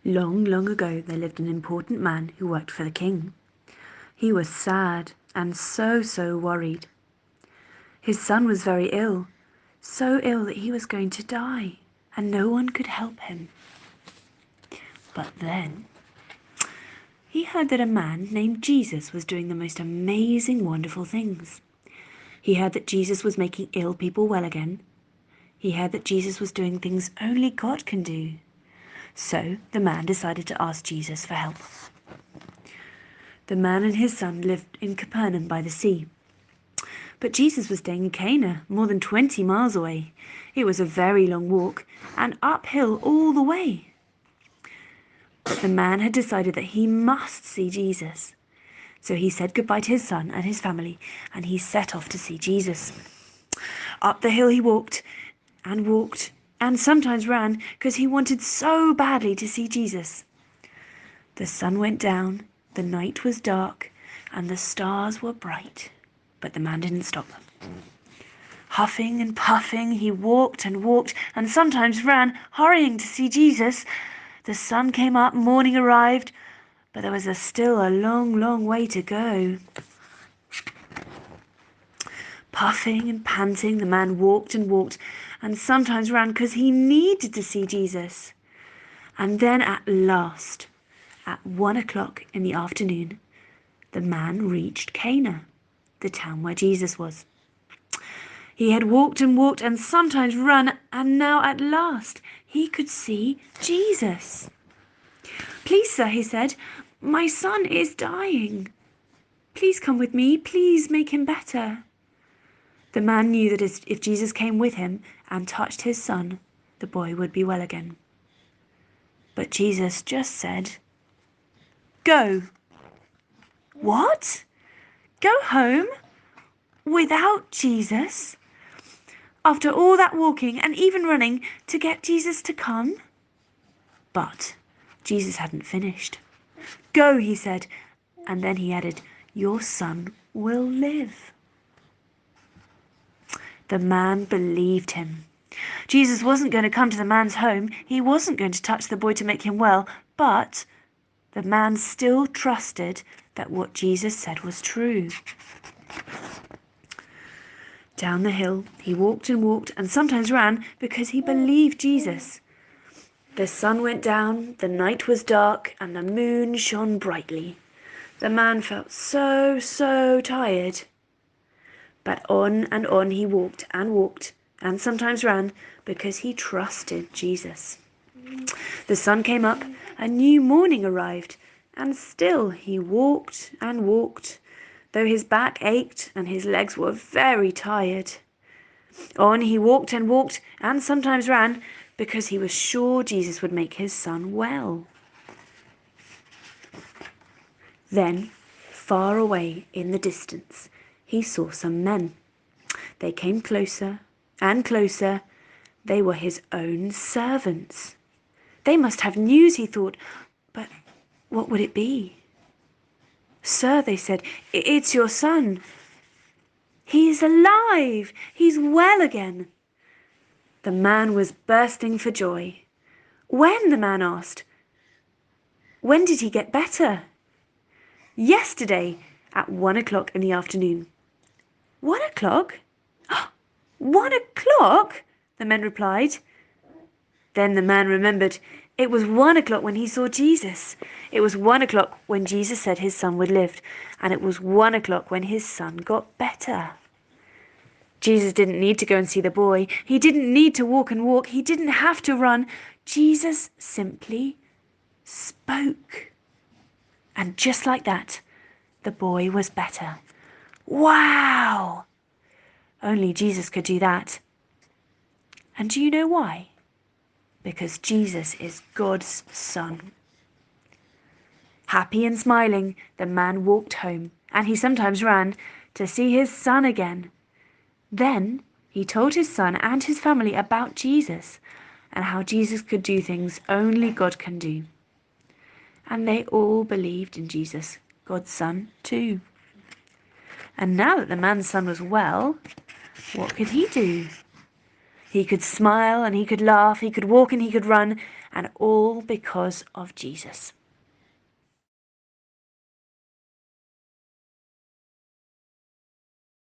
Long, long ago there lived an important man who worked for the king. He was sad and so worried. His son was very ill, so ill that he was going to die, and no one could help him. But then he heard that a man named Jesus was doing the most amazing, wonderful things. He heard that Jesus was making ill people well again. He heard that Jesus was doing things only God can do. So the man decided to ask Jesus for help. The man and his son lived in Capernaum by the sea. But Jesus was staying in Cana, more than 20 miles away. It was a very long walk, and uphill all the way. But the man had decided that he must see Jesus. So he said goodbye to his son and his family, and he set off to see Jesus. Up the hill he walked, and sometimes ran, because he wanted so badly to see Jesus. The sun went down, the night was dark, and the stars were bright. But the man didn't stop. Huffing and puffing, he walked, and sometimes ran, hurrying to see Jesus. The sun came up, morning arrived, but there was still a long, long way to go. Puffing and panting, the man walked, and sometimes ran, because he needed to see Jesus. And then at last, at 1 o'clock in the afternoon, the man reached Cana, the town where Jesus was. He had walked, and sometimes run, and now at last he could see Jesus. "Please, sir," he said, "my son is dying. Please come with me. Please make him better." The man knew that if Jesus came with him and touched his son, the boy would be well again. But Jesus just said, "Go." What? Go home? Without Jesus? After all that walking and even running to get Jesus to come? But Jesus hadn't finished. "Go," he said, and then he added, "Your son will live." The man believed him. Jesus wasn't going to come to the man's home. He wasn't going to touch the boy to make him well, but the man still trusted that what Jesus said was true. Down the hill, he walked, and sometimes ran, because he believed Jesus. The sun went down, the night was dark, and the moon shone brightly. The man felt so tired. But on and on he walked, and sometimes ran, because he trusted Jesus. The sun came up, a new morning arrived, and still he walked, though his back ached and his legs were very tired. On he walked, and sometimes ran, because he was sure Jesus would make his son well. Then, far away in the distance, he saw some men. They came closer and closer. They were his own servants. They must have news, he thought, but what would it be? "Sir," they said, "it's your son. He's alive. He's well again." The man was bursting for joy. "When?" the man asked. "When did he get better?" "Yesterday, at 1 o'clock in the afternoon." "1 o'clock? 1 o'clock?" the men replied. Then the man remembered. It was 1 o'clock when he saw Jesus. It was 1 o'clock when Jesus said his son would live. And it was 1 o'clock when his son got better. Jesus didn't need to go and see the boy. He didn't need to walk. He didn't have to run. Jesus simply spoke. And just like that, the boy was better. Wow! Only Jesus could do that. And do you know why? Because Jesus is God's son. Happy and smiling, the man walked home, and he sometimes ran to see his son again. Then he told his son and his family about Jesus and how Jesus could do things only God can do. And they all believed in Jesus, God's son, too. And now that the man's son was well, what could he do? He could smile and he could laugh, he could walk and he could run, and all because of Jesus.